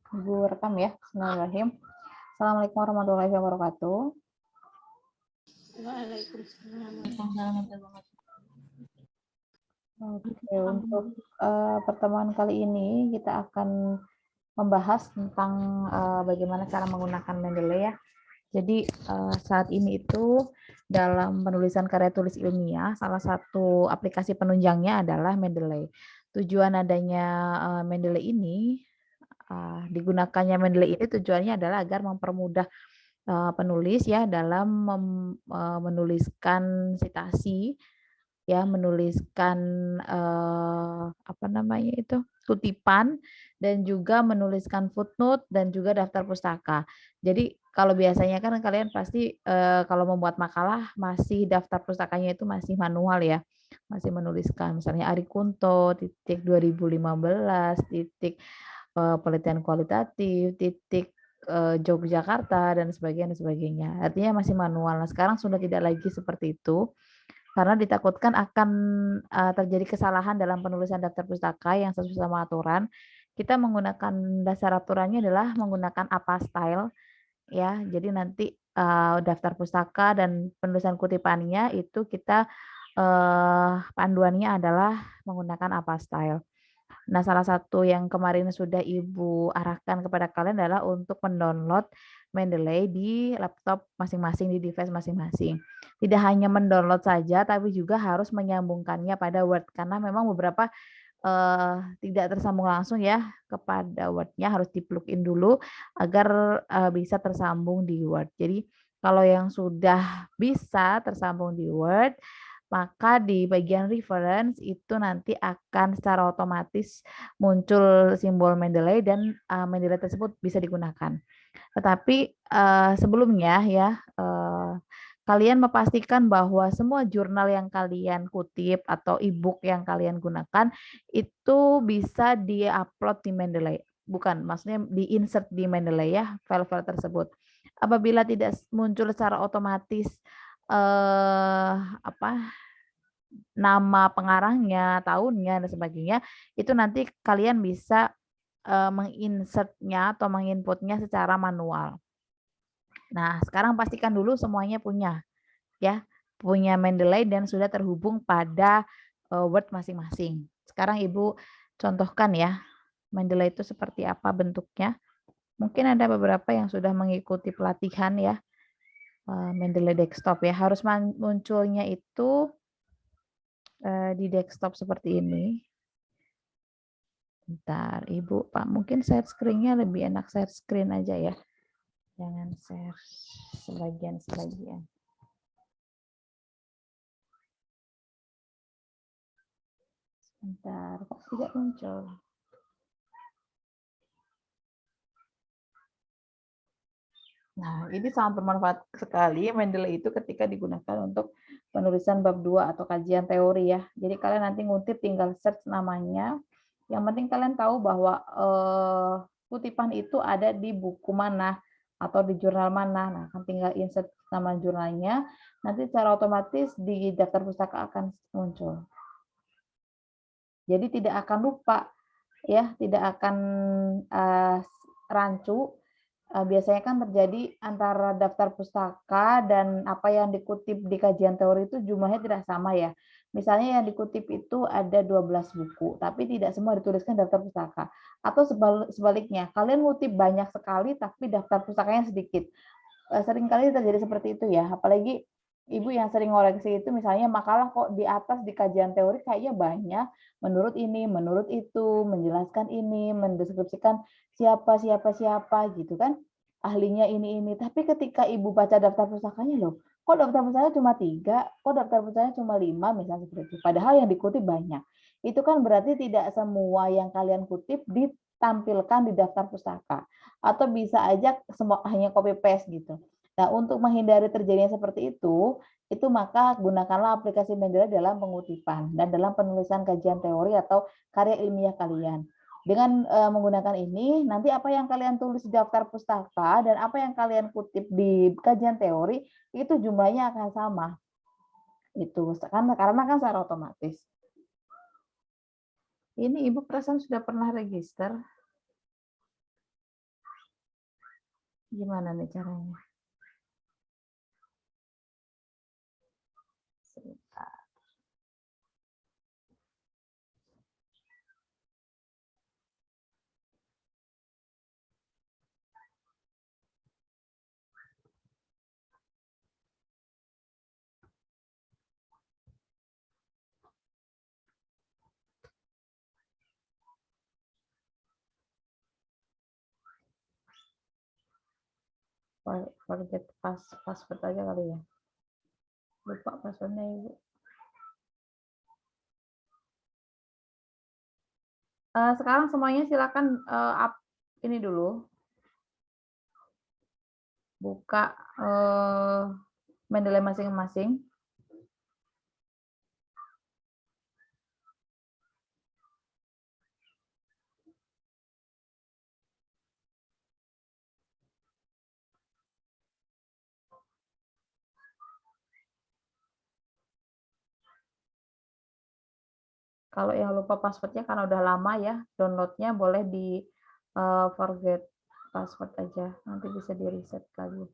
Ibu rekam ya. Bismillahirrahmanirrahim. Assalamualaikum warahmatullahi wabarakatuh. Waalaikumsalam. Oke, untuk pertemuan kali ini kita akan membahas tentang bagaimana cara menggunakan Mendeley ya. Jadi saat ini itu dalam penulisan karya tulis ilmiah, salah satu aplikasi penunjangnya adalah Mendeley. Tujuan adanya Mendeley ini, digunakannya Mendeley ini tujuannya adalah agar mempermudah penulis ya dalam menuliskan citasi, ya menuliskan apa namanya itu kutipan dan juga menuliskan footnote dan juga daftar pustaka. Jadi kalau biasanya kan kalian pasti kalau membuat makalah masih daftar pustakanya itu masih manual ya, masih menuliskan misalnya Ari Kunto titik 2015 titik penelitian kualitatif titik Yogyakarta dan sebagainya. Artinya masih manual. Nah, sekarang sudah tidak lagi seperti itu karena ditakutkan akan terjadi kesalahan dalam penulisan daftar pustaka yang sesuai sama aturan. Kita menggunakan dasar aturannya adalah menggunakan APA style ya. Jadi nanti daftar pustaka dan penulisan kutipannya itu kita panduannya adalah menggunakan APA style. Nah, salah satu yang kemarin sudah Ibu arahkan kepada kalian adalah untuk mendownload Mendeley di laptop masing-masing, di device masing-masing. Tidak hanya mendownload saja, tapi juga harus menyambungkannya pada Word, karena memang beberapa tidak tersambung langsung ya kepada Word-nya, harus di-plug-in dulu agar bisa tersambung di Word. Jadi kalau yang sudah bisa tersambung di Word, maka di bagian reference itu nanti akan secara otomatis muncul simbol Mendeley dan Mendeley tersebut bisa digunakan. Tetapi sebelumnya ya kalian memastikan bahwa semua jurnal yang kalian kutip atau e-book yang kalian gunakan itu bisa di-upload di Mendeley. Bukan, maksudnya di-insert di Mendeley ya, file-file tersebut. Apabila tidak muncul secara otomatis apa nama pengarangnya, tahunnya dan sebagainya, itu nanti kalian bisa menginsertnya atau menginputnya secara manual. Nah, sekarang pastikan dulu semuanya punya ya, punya Mendeley dan sudah terhubung pada Word masing-masing. Sekarang Ibu contohkan ya, Mendeley itu seperti apa bentuknya. Mungkin ada beberapa yang sudah mengikuti pelatihan ya, Mendeley desktop ya. Harus munculnya itu di desktop seperti ini. Bentar, Ibu, Pak, mungkin share screen-nya lebih enak share screen aja ya. Jangan share sebagian-sebagian. Bentar, kok tidak muncul? Nah, ini sangat bermanfaat sekali Mendeley itu ketika digunakan untuk penulisan bab 2 atau kajian teori ya. Jadi kalian nanti ngutip tinggal search namanya. Yang penting kalian tahu bahwa kutipan itu ada di buku mana atau di jurnal mana. Nah, kan tinggal insert nama jurnalnya, nanti secara otomatis di daftar pustaka akan muncul. Jadi tidak akan lupa ya, tidak akan rancu. Biasanya kan terjadi antara daftar pustaka dan apa yang dikutip di kajian teori itu jumlahnya tidak sama ya. Misalnya yang dikutip itu ada 12 buku, tapi tidak semua dituliskan daftar pustaka. Atau sebaliknya, kalian ngutip banyak sekali tapi daftar pustakanya sedikit. Seringkali terjadi seperti itu ya, apalagi Ibu yang sering ngoreksi itu misalnya makalah kok di atas di kajian teori kayaknya banyak, menurut ini, menurut itu, menjelaskan ini, mendeskripsikan siapa gitu kan, ahlinya ini. Tapi ketika Ibu baca daftar pustakanya loh, kok daftar pustakanya cuma 3, kok daftar pustakanya cuma 5, misalnya seperti itu. Padahal yang dikutip banyak. Itu kan berarti tidak semua yang kalian kutip ditampilkan di daftar pustaka. Atau bisa aja semua hanya copy paste gitu. Nah, untuk menghindari terjadinya seperti itu maka gunakanlah aplikasi Mendeley dalam pengutipan dan dalam penulisan kajian teori atau karya ilmiah kalian. Dengan menggunakan ini, nanti apa yang kalian tulis di daftar pustaka dan apa yang kalian kutip di kajian teori, itu jumlahnya akan sama. Itu karena kan secara otomatis. Ini Ibu perasaan sudah pernah register. Gimana nih caranya? Sebentar. Forget password aja kali ya. Lupa passwordnya Ibu. Sekarang semuanya silakan ini dulu. Buka Mendeley masing-masing. Kalau yang lupa passwordnya karena udah lama ya, downloadnya boleh di forget password aja, nanti bisa di reset lagi.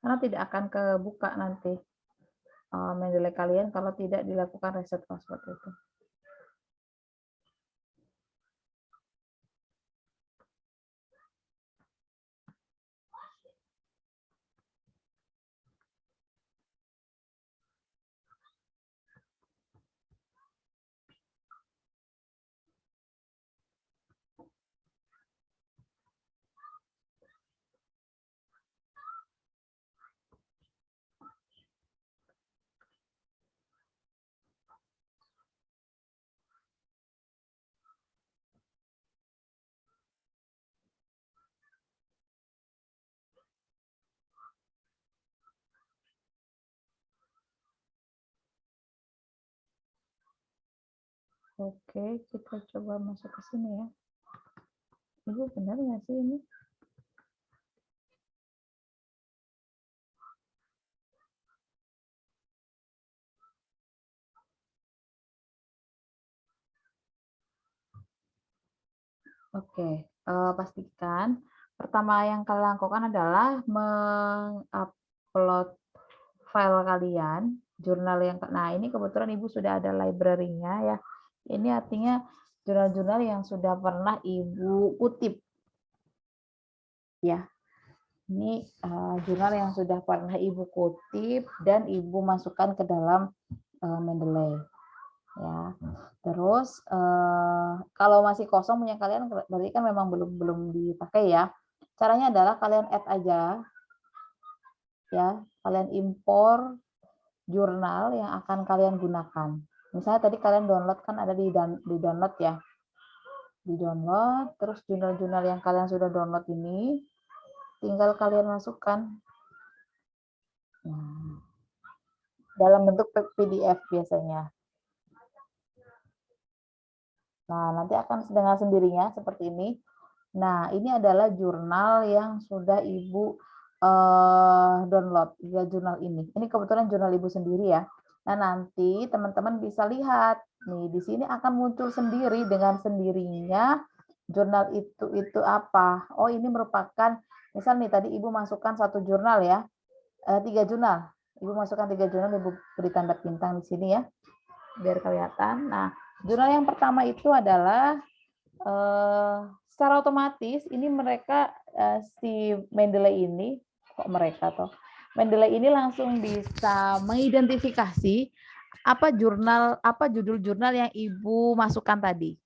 Karena tidak akan kebuka nanti Mendeley kalian kalau tidak dilakukan reset password itu. Oke, kita coba masuk ke sini ya. Ibu benar nggak sih ini? Oke, pastikan pertama yang kalian lakukan adalah mengupload file kalian, jurnal yang nah ini kebetulan Ibu sudah ada library-nya ya. Ini artinya jurnal-jurnal yang sudah pernah Ibu kutip. Ya. Ini jurnal yang sudah pernah Ibu kutip dan Ibu masukkan ke dalam Mendeley. Ya. Terus kalau masih kosong punya kalian berarti kan memang belum dipakai ya. Caranya adalah kalian add aja ya, kalian impor jurnal yang akan kalian gunakan. Misalnya tadi kalian download kan ada di download ya. Di download, terus jurnal-jurnal yang kalian sudah download ini tinggal kalian masukkan. Nah, dalam bentuk PDF biasanya. Nah, nanti akan dengan sendirinya seperti ini. Nah, ini adalah jurnal yang sudah Ibu download, ya, jurnal ini. Ini kebetulan jurnal Ibu sendiri ya. Nah, nanti teman-teman bisa lihat. Nih, di sini akan muncul sendiri dengan sendirinya jurnal itu apa. Oh, ini merupakan, misal nih tadi Ibu masukkan satu jurnal ya, 3 jurnal. Ibu masukkan 3 jurnal, Ibu beri tanda bintang di sini ya, biar kelihatan. Nah, jurnal yang pertama itu adalah secara otomatis ini mereka si Mendeley ini kok mereka toh Mendeley ini langsung bisa mengidentifikasi apa judul jurnal yang Ibu masukkan tadi.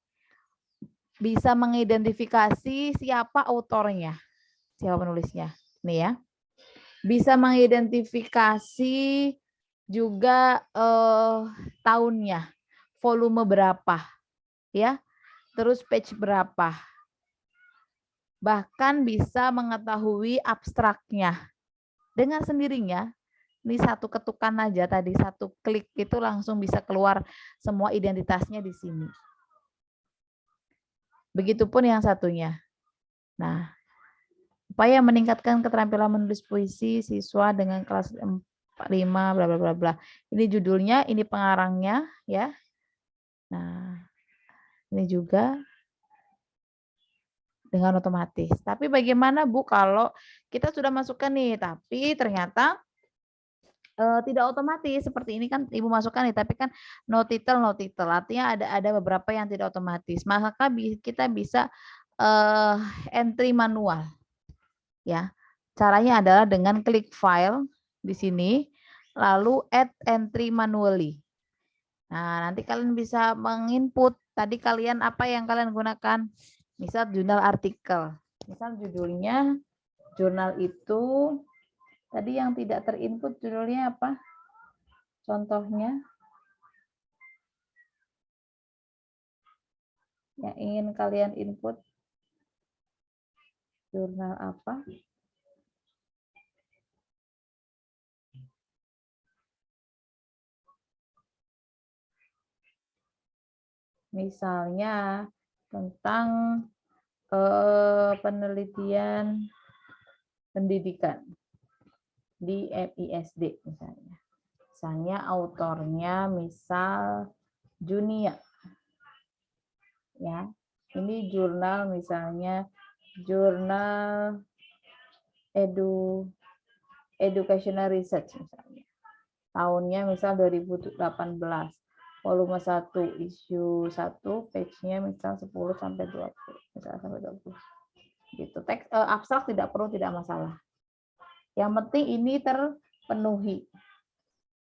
Bisa mengidentifikasi siapa autornya, siapa penulisnya. Nih ya. Bisa mengidentifikasi juga tahunnya, volume berapa, ya. Terus page berapa. Bahkan bisa mengetahui abstraknya. Dengan sendirinya, ini satu ketukan aja tadi, satu klik itu langsung bisa keluar semua identitasnya di sini. Begitupun yang satunya. Nah, upaya meningkatkan keterampilan menulis puisi siswa dengan kelas 5 bla bla bla bla. Ini judulnya, ini pengarangnya ya. Nah, ini juga dengan otomatis. Tapi bagaimana Bu kalau kita sudah masukkan nih, tapi ternyata tidak otomatis seperti ini kan Ibu masukkan nih, tapi kan no title, artinya ada beberapa yang tidak otomatis. Maka kita bisa entry manual, ya. Caranya adalah dengan klik file di sini, lalu add entry manually. Nah, nanti kalian bisa menginput tadi kalian apa yang kalian gunakan. Misal jurnal artikel. Misal judulnya jurnal itu tadi yang tidak terinput judulnya apa? Contohnya yang ingin kalian input jurnal apa? Misalnya tentang penelitian pendidikan di MISD misalnya. Misalnya autornya misal Junia. Ya. Ini jurnal misalnya jurnal Educational Research misalnya. Tahunnya misal 2018. Volume 1, issue 1, page-nya misal 10 sampai 20. Misal sampai 20. Gitu. Teks abstrak tidak perlu, tidak masalah. Yang penting ini terpenuhi.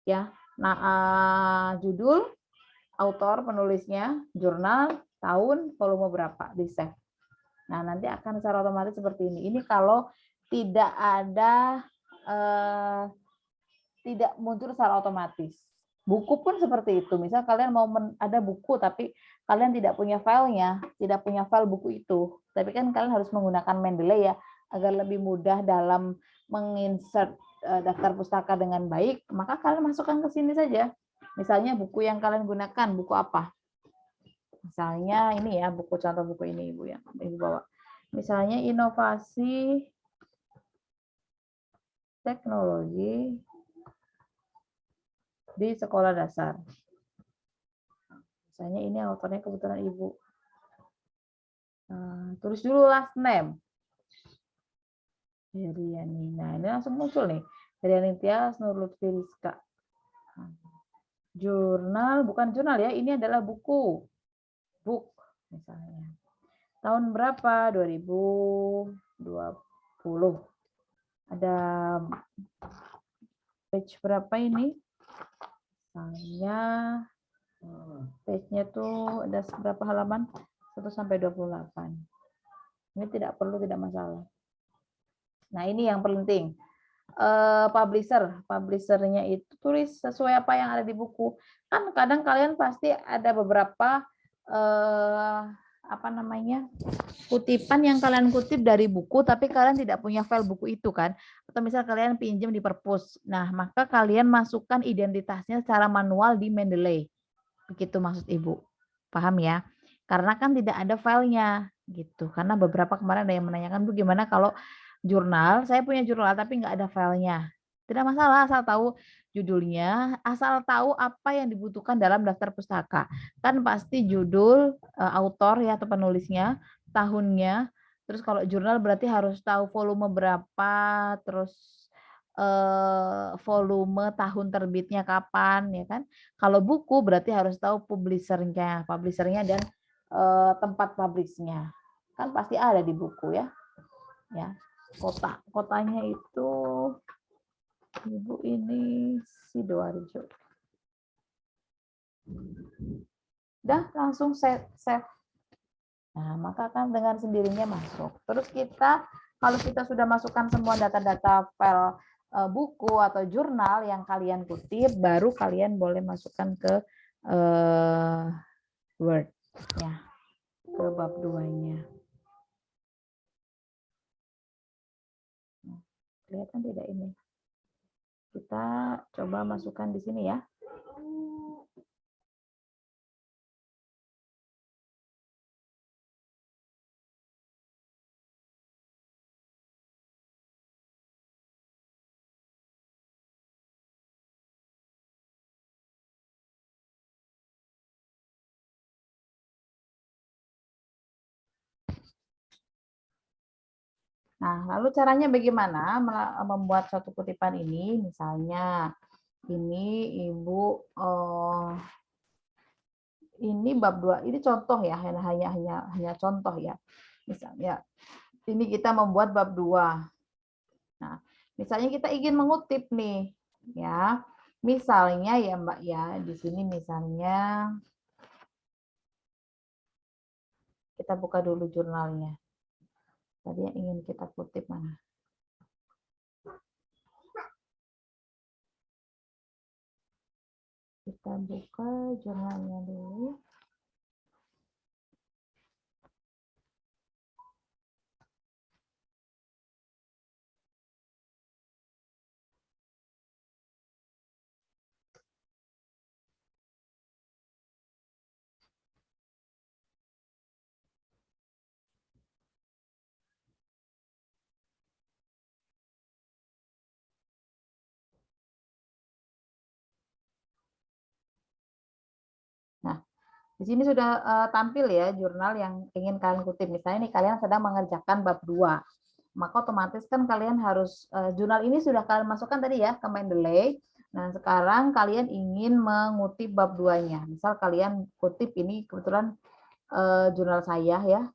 Ya. Nah, judul, autor, penulisnya, jurnal, tahun, volume berapa, di save. Nah, nanti akan secara otomatis seperti ini. Ini kalau tidak ada tidak muncul secara otomatis. Buku pun seperti itu. Misal kalian mau ada buku tapi kalian tidak punya filenya, tidak punya file buku itu. Tapi kan kalian harus menggunakan Mendeley ya agar lebih mudah dalam menginsert daftar pustaka dengan baik, maka kalian masukkan ke sini saja. Misalnya buku yang kalian gunakan, buku apa? Misalnya ini ya, buku contoh buku ini Ibu yang Ibu bawa. Misalnya inovasi teknologi di sekolah dasar. Misalnya ini autornya kebetulan Ibu. Tulis dulu last name. Heriani. Nah, ini langsung muncul nih. Heriani Tias, Nur Lutfi Rizka. Jurnal, bukan jurnal ya, ini adalah buku. Book misalnya. Tahun berapa? 2020. Ada page berapa ini? Misalnya page-nya tuh ada berapa halaman? 1 sampai 28. Ini tidak perlu, tidak masalah. Nah, ini yang penting. Publishernya itu tulis sesuai apa yang ada di buku. Kan kadang kalian pasti ada beberapa kutipan yang kalian kutip dari buku, tapi kalian tidak punya file buku itu kan? Atau misal kalian pinjam di perpus. Nah, maka kalian masukkan identitasnya secara manual di Mendeley. Begitu maksud Ibu. Paham ya? Karena kan tidak ada filenya gitu. Karena beberapa kemarin ada yang menanyakan, Bu gimana kalau jurnal, saya punya jurnal tapi nggak ada filenya. Tidak masalah, asal tahu judulnya, asal tahu apa yang dibutuhkan dalam daftar pustaka. Kan pasti judul, autor ya atau penulisnya, tahunnya, terus kalau jurnal berarti harus tahu volume berapa, terus volume tahun terbitnya kapan ya kan. Kalau buku berarti harus tahu publishernya dan tempat publishnya. Kan pasti ada di buku ya. Ya. Kotanya itu Ibu ini Sidoarjo. Udah langsung save. Nah, maka kan dengan sendirinya masuk. Terus kalau kita sudah masukkan semua data-data file buku atau jurnal yang kalian kutip, baru kalian boleh masukkan ke Word ya, ke bab 2-nya. Kelihatan tidak ini? Kita coba masukkan di sini ya. Nah, lalu caranya bagaimana membuat suatu kutipan ini? Misalnya, ini Ibu ini bab 2. Ini contoh ya, hanya contoh ya. Misalnya, ini kita membuat bab 2. Nah, misalnya kita ingin mengutip nih, ya. Misalnya ya, Mbak ya, di sini misalnya kita buka dulu jurnalnya. Tadi yang ingin kita kutip mana? Kita buka jurnalnya dulu. Nah, di sini sudah tampil ya jurnal yang ingin kalian kutip. Misalnya nih kalian sedang mengerjakan bab 2. Maka otomatis kan kalian harus jurnal ini sudah kalian masukkan tadi ya ke Mendeley. Nah, sekarang kalian ingin mengutip bab 2-nya. Misal kalian kutip ini kebetulan jurnal saya ya.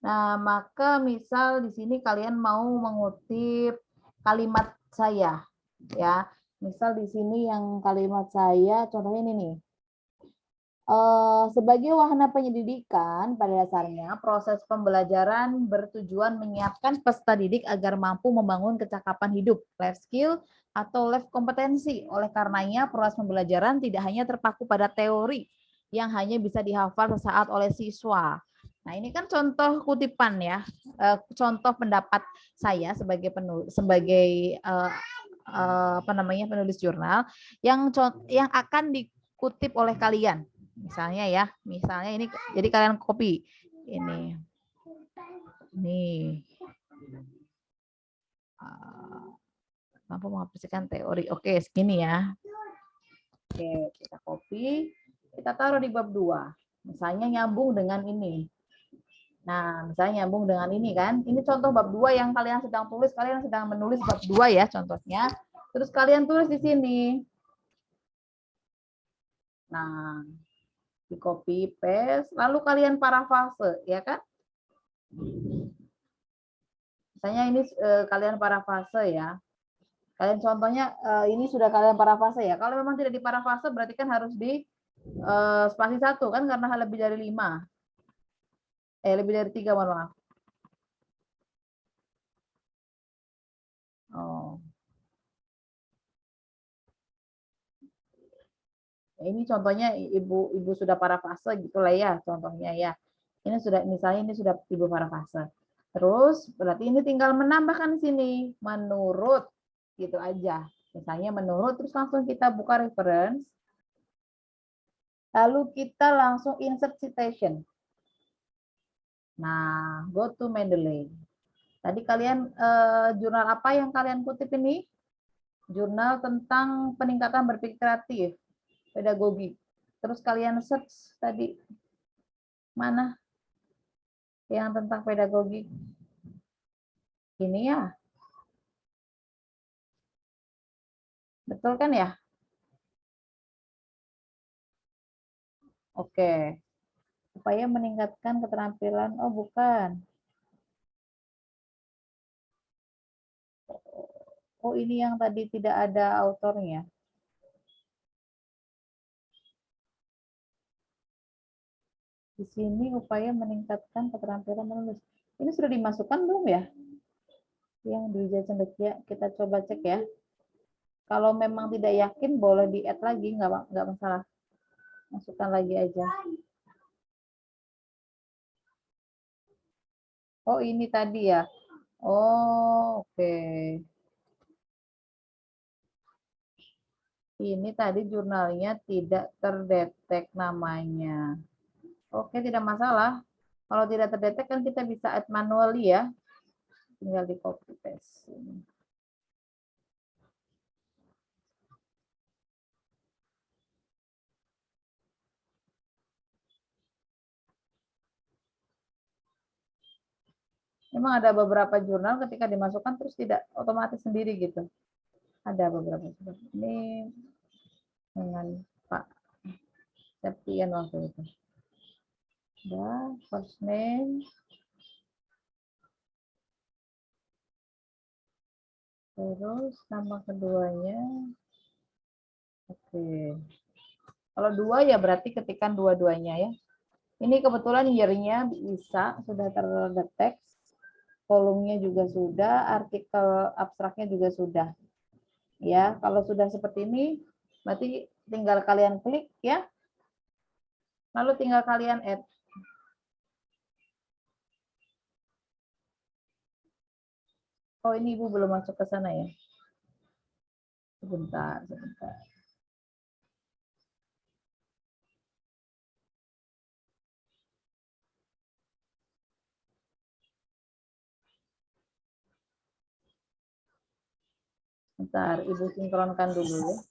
Nah, maka misal di sini kalian mau mengutip kalimat saya ya. Misal di sini yang kalimat saya contohnya ini nih. Sebagai wahana penyelidikan, pada dasarnya proses pembelajaran bertujuan menyiapkan peserta didik agar mampu membangun kecakapan hidup, life skill, atau life kompetensi. Oleh karenanya, proses pembelajaran tidak hanya terpaku pada teori yang hanya bisa dihafal sesaat oleh siswa. Nah, ini kan contoh kutipan ya, contoh pendapat saya sebagai penulis jurnal yang akan dikutip oleh kalian. Misalnya ya, misalnya ini jadi kalian copy ini. Nih. Mampu mengapresikan teori. Oke, segini ya. Oke, kita copy, kita taruh di bab 2. Misalnya nyambung dengan ini. Nah, misalnya nyambung dengan ini kan. Ini contoh bab 2 yang kalian sedang tulis, kalian sedang menulis bab 2 ya contohnya. Terus kalian tulis di sini. Nah, di copy paste, lalu kalian parafrase, ya kan? Misalnya ini kalian parafrase ya. Kalian contohnya ini sudah kalian parafrase ya. Kalau memang tidak di parafrase berarti kan harus di spasi 1 kan karena lebih dari 5. Lebih dari 3, mohon maaf. Oh. Ini contohnya ibu sudah parafrase gitulah ya contohnya ya. Ini sudah misalnya ini sudah ibu parafrase. Terus berarti ini tinggal menambahkan sini menurut gitu aja. Misalnya menurut terus langsung kita buka reference. Lalu kita langsung insert citation. Nah, go to Mendeley. Tadi kalian jurnal apa yang kalian kutip ini? Jurnal tentang peningkatan berpikir kreatif, pedagogi. Terus kalian search tadi mana yang tentang pedagogi? Ini ya. Betul kan ya? Oke. Supaya meningkatkan keterampilan. Oh, bukan. Oh, ini yang tadi tidak ada autornya. Di sini upaya meningkatkan keterampilan menulis. Ini sudah dimasukkan belum ya? Yang di Cendekia, kita coba cek ya. Kalau memang tidak yakin boleh di-add lagi, nggak masalah. Masukkan lagi aja. Oh, ini tadi ya. Oh, oke. Ini tadi jurnalnya tidak terdetek namanya. Oke, tidak masalah. Kalau tidak terdetek kan kita bisa add manually ya. Tinggal di copy paste. Memang ada beberapa jurnal ketika dimasukkan terus tidak otomatis sendiri gitu. Ada beberapa seperti ini dengan Pak Septian waktu itu. Ya, first name, terus nama keduanya. Oke. Kalau dua ya berarti ketikan dua-duanya ya. Ini kebetulan year-nya bisa sudah terdeteksi, volumenya juga sudah, artikel abstraknya juga sudah. Ya, kalau sudah seperti ini, berarti tinggal kalian klik ya, lalu tinggal kalian add. Oh, ini Ibu belum masuk ke sana ya. Sebentar, sebentar. Bentar, Ibu sinkronkan dulu ya.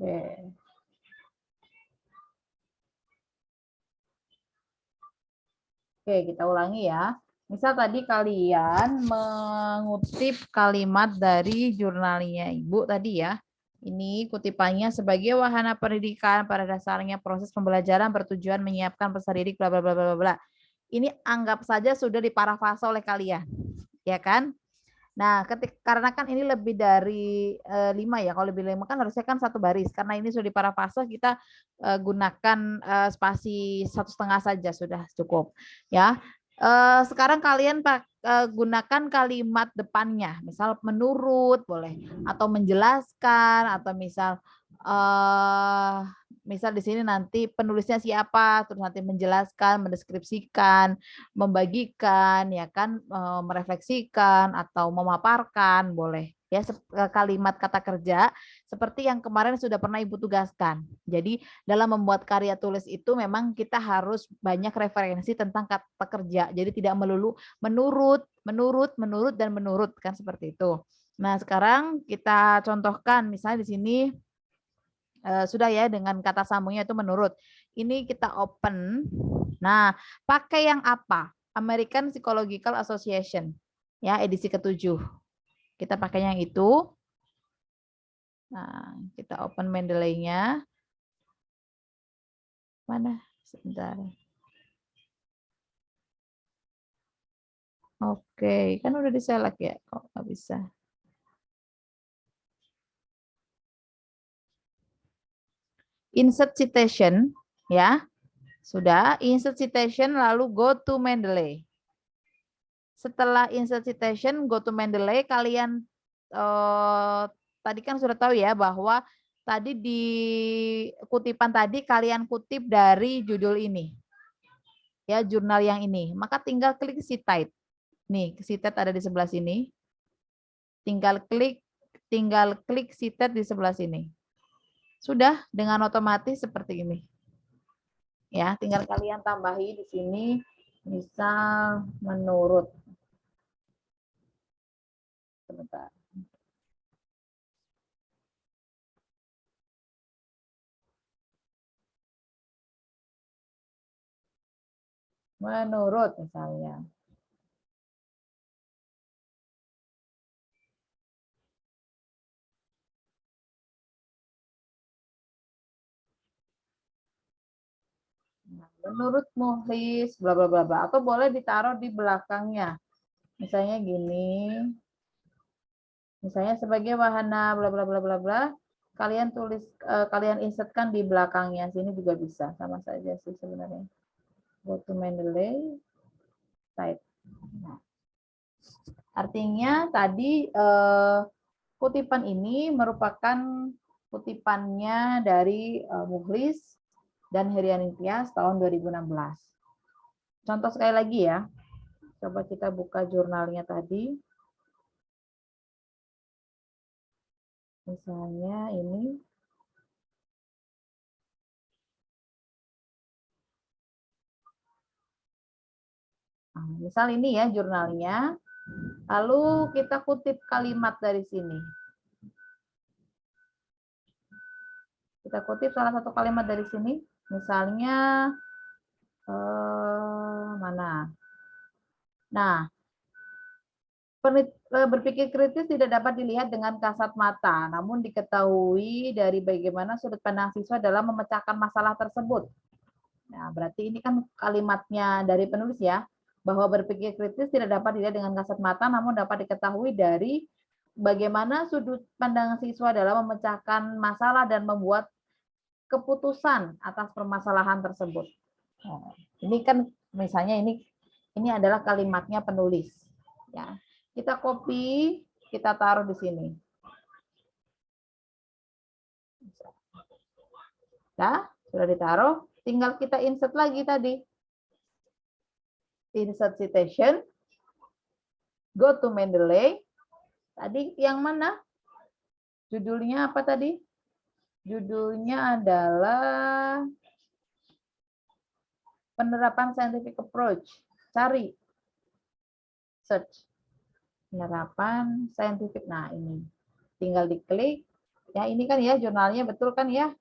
Oke. Oke, kita ulangi ya. Misal tadi kalian mengutip kalimat dari jurnalnya Ibu tadi ya. Ini kutipannya sebagai wahana pendidikan pada dasarnya proses pembelajaran bertujuan menyiapkan peserta didik bla bla bla bla bla. Ini anggap saja sudah diparafrase oleh kalian. Ya kan? Nah, karena kan ini lebih dari 5 ya. Kalau lebih 5 kan harusnya kan satu baris. Karena ini sudah di parafase kita gunakan spasi 1,5 saja sudah cukup. Ya. Sekarang kalian gunakan kalimat depannya. Misal menurut boleh atau menjelaskan atau misal di sini nanti penulisnya siapa, terus nanti menjelaskan, mendeskripsikan, membagikan, ya kan, merefleksikan atau memaparkan, boleh ya kalimat kata kerja seperti yang kemarin sudah pernah Ibu tugaskan. Jadi dalam membuat karya tulis itu memang kita harus banyak referensi tentang kata kerja. Jadi tidak melulu menurut, dan menurut kan seperti itu. Nah, sekarang kita contohkan misalnya di sini sudah ya dengan kata sambungnya itu menurut. Ini kita open. Nah, pakai yang apa? American Psychological Association. Ya, edisi ke-7. Kita pakai yang itu. Nah, kita open Mendeley-nya. Mana? Sebentar. Oke, kan udah diselect ya. Kok nggak bisa? Insert citation, ya. Sudah, insert citation lalu go to Mendeley. Setelah insert citation, go to Mendeley, kalian tadi kan sudah tahu ya bahwa tadi di kutipan tadi kalian kutip dari judul ini. Ya, jurnal yang ini. Maka tinggal klik citate. Nih, citate ada di sebelah sini. Tinggal klik citate di sebelah sini. Sudah dengan otomatis seperti ini. Ya, tinggal kalian tambahi di sini misal menurut. Sebentar. Menurut misalnya. Menurut Muhlis, bla bla bla bla, atau boleh ditaruh di belakangnya. Misalnya gini. Misalnya sebagai wahana bla bla bla bla bla, kalian tulis kalian insertkan di belakangnya. Sini juga bisa, sama saja sih sebenarnya. Go to Mendeley, type. Nah, artinya tadi kutipan ini merupakan kutipannya dari Muhlis dan Herianing Tias tahun 2016. Contoh sekali lagi ya. Coba kita buka jurnalnya tadi. Misalnya ini. Nah, misal ini ya jurnalnya. Lalu kita kutip kalimat dari sini. Kita kutip salah satu kalimat dari sini. Misalnya, mana? Nah, berpikir kritis tidak dapat dilihat dengan kasat mata, namun diketahui dari bagaimana sudut pandang siswa dalam memecahkan masalah tersebut. Nah, berarti ini kan kalimatnya dari penulis ya, bahwa berpikir kritis tidak dapat dilihat dengan kasat mata, namun dapat diketahui dari bagaimana sudut pandang siswa dalam memecahkan masalah dan membuat keputusan atas permasalahan tersebut. Nah, ini kan misalnya ini adalah kalimatnya penulis. Ya. Kita copy, kita taruh di sini. Nah, sudah ditaruh, tinggal kita insert lagi tadi. Insert citation, go to Mendeley. Tadi yang mana? Judulnya apa tadi? Judulnya adalah penerapan scientific approach. Cari. Search. Penerapan scientific. Nah, ini. Tinggal diklik. Ya, ini kan ya jurnalnya betul kan ya?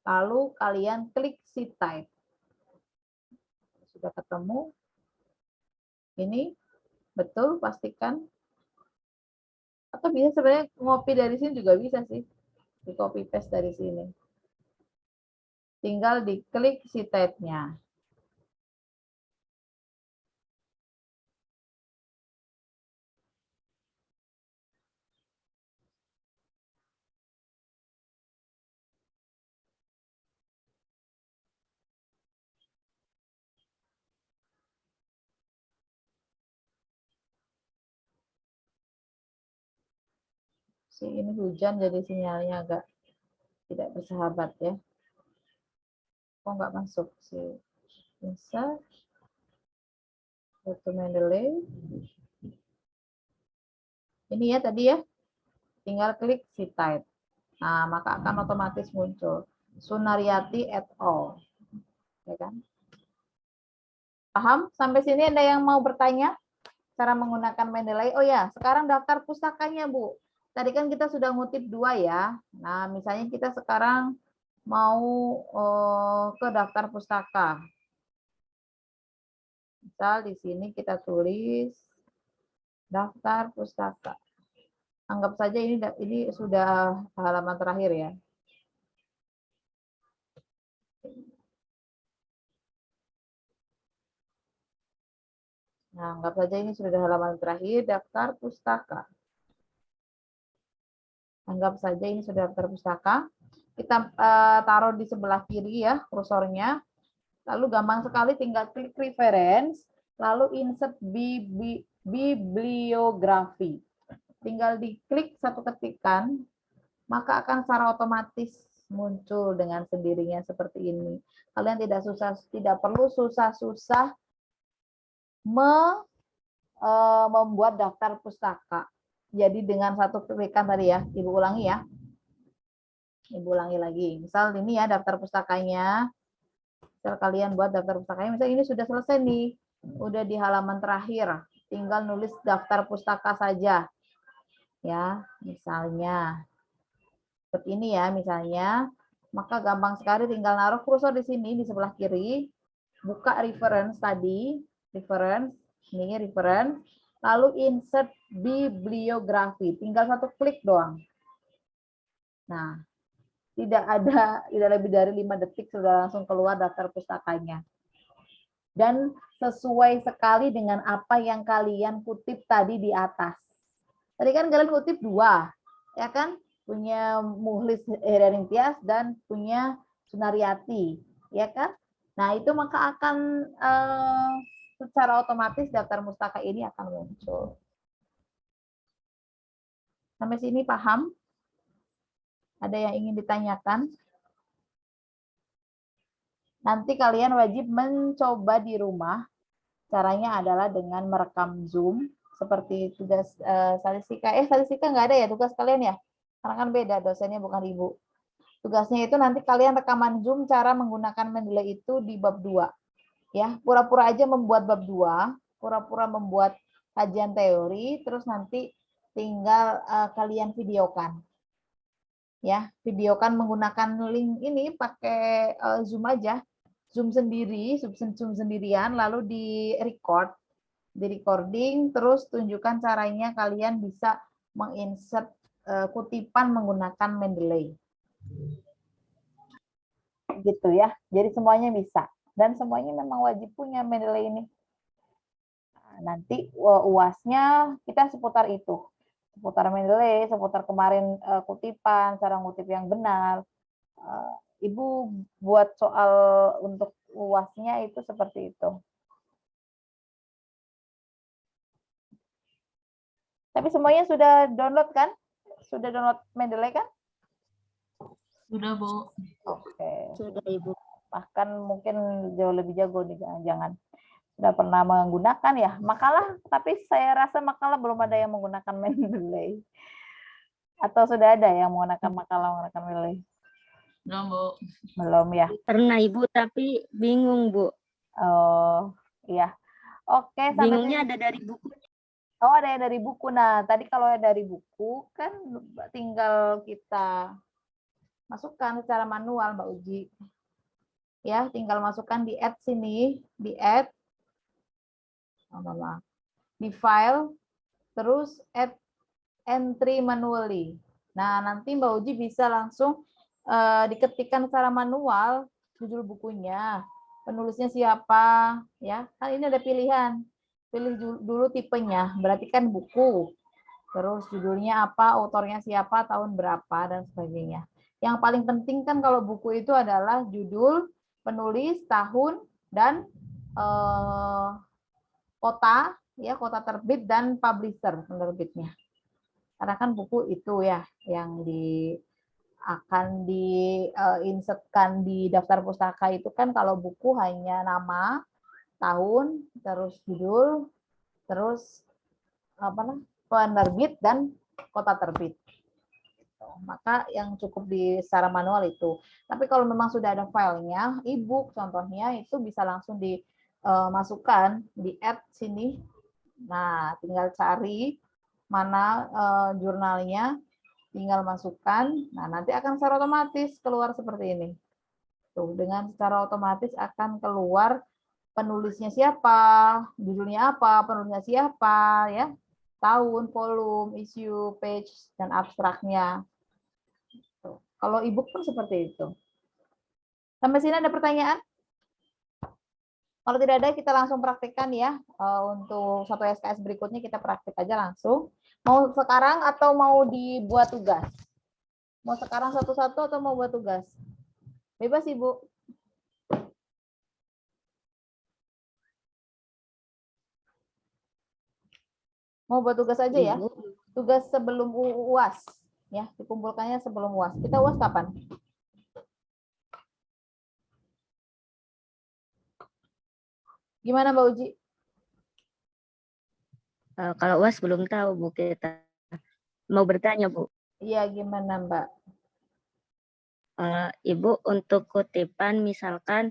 Lalu kalian klik sheet type. Sudah ketemu. Ini betul, pastikan. Atau bisa sebenarnya ngopi dari sini juga bisa sih. Di copy paste dari sini. Tinggal diklik sheet type-nya. Ini hujan jadi sinyalnya agak tidak bersahabat ya. Kok nggak masuk sih? Bisa. Foto Mendeley. Ini ya tadi ya. Tinggal klik sheet type. Nah, maka akan otomatis muncul. Sunaryati et al. Ya kan? Paham? Sampai sini ada yang mau bertanya? Cara menggunakan Mendeley. Oh ya, sekarang daftar pustakanya, Bu. Tadi kan kita sudah ngutip 2 ya. Nah, misalnya kita sekarang mau ke daftar pustaka. Misal di sini kita tulis daftar pustaka. Anggap saja ini sudah halaman terakhir ya. Nah, anggap saja ini sudah halaman terakhir daftar pustaka. Anggap saja ini sudah daftar pustaka. Kita taruh di sebelah kiri ya kursornya. Lalu gampang sekali tinggal klik reference, lalu insert bibliografi. Tinggal diklik satu ketikan, maka akan secara otomatis muncul dengan sendirinya seperti ini. Kalian tidak perlu susah-susah membuat daftar pustaka. Jadi dengan satu klikan tadi ya, Ibu ulangi ya. Ibu ulangi lagi. Misal ini ya daftar pustakanya. Misal kalian buat daftar pustakanya, misal ini sudah selesai nih. Udah di halaman terakhir. Tinggal nulis daftar pustaka saja. Ya, misalnya. Seperti ini ya, misalnya. Maka gampang sekali tinggal naruh kursor di sini, di sebelah kiri. Buka reference tadi. Reference. Ini reference. Lalu insert bibliografi. Tinggal satu klik doang. Nah, tidak lebih dari 5 detik sudah langsung keluar daftar pustakanya. Dan sesuai sekali dengan apa yang kalian kutip tadi di atas. Tadi kan kalian kutip 2, ya kan? Punya Mukhlis Herianingtyas dan punya Sunariati, ya kan? Nah, itu maka akan secara otomatis daftar mustaka ini akan muncul. Sampai sini paham? Ada yang ingin ditanyakan? Nanti kalian wajib mencoba di rumah. Caranya adalah dengan merekam Zoom seperti tugas statistika. Statistika nggak ada ya tugas kalian ya? Karena kan beda, dosennya bukan Ibu. Tugasnya itu nanti kalian rekaman Zoom cara menggunakan Mendeley itu di bab 2. Ya, pura-pura aja membuat bab 2, pura-pura membuat kajian teori, terus nanti tinggal kalian videokan. Ya, videokan menggunakan link ini pakai Zoom aja. Zoom sendiri, Zoom sendirian, lalu di recording, terus tunjukkan caranya kalian bisa menginsert kutipan menggunakan Mendeley. Gitu ya. Jadi semuanya bisa. Dan semuanya memang wajib punya Mendeley ini. Nah, nanti UAS-nya kita seputar itu. Seputar Mendeley, seputar kemarin kutipan, cara ngutip yang benar. Ibu buat soal untuk UAS-nya itu seperti itu. Tapi semuanya sudah download kan? Sudah download Mendeley kan? Sudah, Bu. Oke. Sudah, Ibu. Bahkan mungkin jauh lebih jago nih, jangan. Sudah pernah menggunakan ya makalah, tapi saya rasa makalah belum ada yang menggunakan Mendeley. Atau sudah ada yang menggunakan makalah menggunakan Mendeley? Belum, Bu. Belum ya? Pernah, Ibu, tapi bingung, Bu. Oh, iya. Oke, bingungnya ada dari buku. Oh, ada yang dari buku. Nah, tadi kalau dari buku kan tinggal kita masukkan secara manual, Mbak Uji. Ya, tinggal masukkan di add sini, di add, di file, terus add entry manually. Nah, nanti Mbak Uji bisa langsung diketikkan secara manual judul bukunya, penulisnya siapa, ya. Kan ini ada pilihan. Pilih dulu tipenya, berarti kan buku. Terus judulnya apa, autornya siapa, tahun berapa, dan sebagainya. Yang paling penting kan kalau buku itu adalah judul, penulis, tahun, dan kota, ya, kota terbit dan publisher penerbitnya. Karena kan buku itu ya yang akan diinsertkan di daftar pustaka itu kan kalau buku hanya nama, tahun, terus judul, terus penerbit dan kota terbit. Maka yang cukup di secara manual itu. Tapi kalau memang sudah ada filenya, e-book contohnya itu bisa langsung dimasukkan di add sini. Nah, tinggal cari mana jurnalnya, tinggal masukkan. Nah, nanti akan secara otomatis keluar seperti ini. Tuh, dengan secara otomatis akan keluar penulisnya siapa, judulnya apa, penulisnya siapa, ya, tahun, volume, issue, page, dan abstraknya. Tuh. Kalau e-book pun seperti itu. Sampai sini ada pertanyaan? Kalau tidak ada, kita langsung praktikkan ya. Untuk satu SKS berikutnya kita praktik aja langsung. Mau sekarang atau mau dibuat tugas? Mau sekarang satu-satu atau mau buat tugas? Bebas, Ibu. Mau buat tugas aja ya? Tugas sebelum UAS. Ya, dikumpulkannya sebelum UAS. Kita UAS kapan? Gimana Mbak Uji? Kalau UAS belum tahu, Bu, kita mau bertanya, Bu. Iya, gimana Mbak? Ibu, untuk kutipan misalkan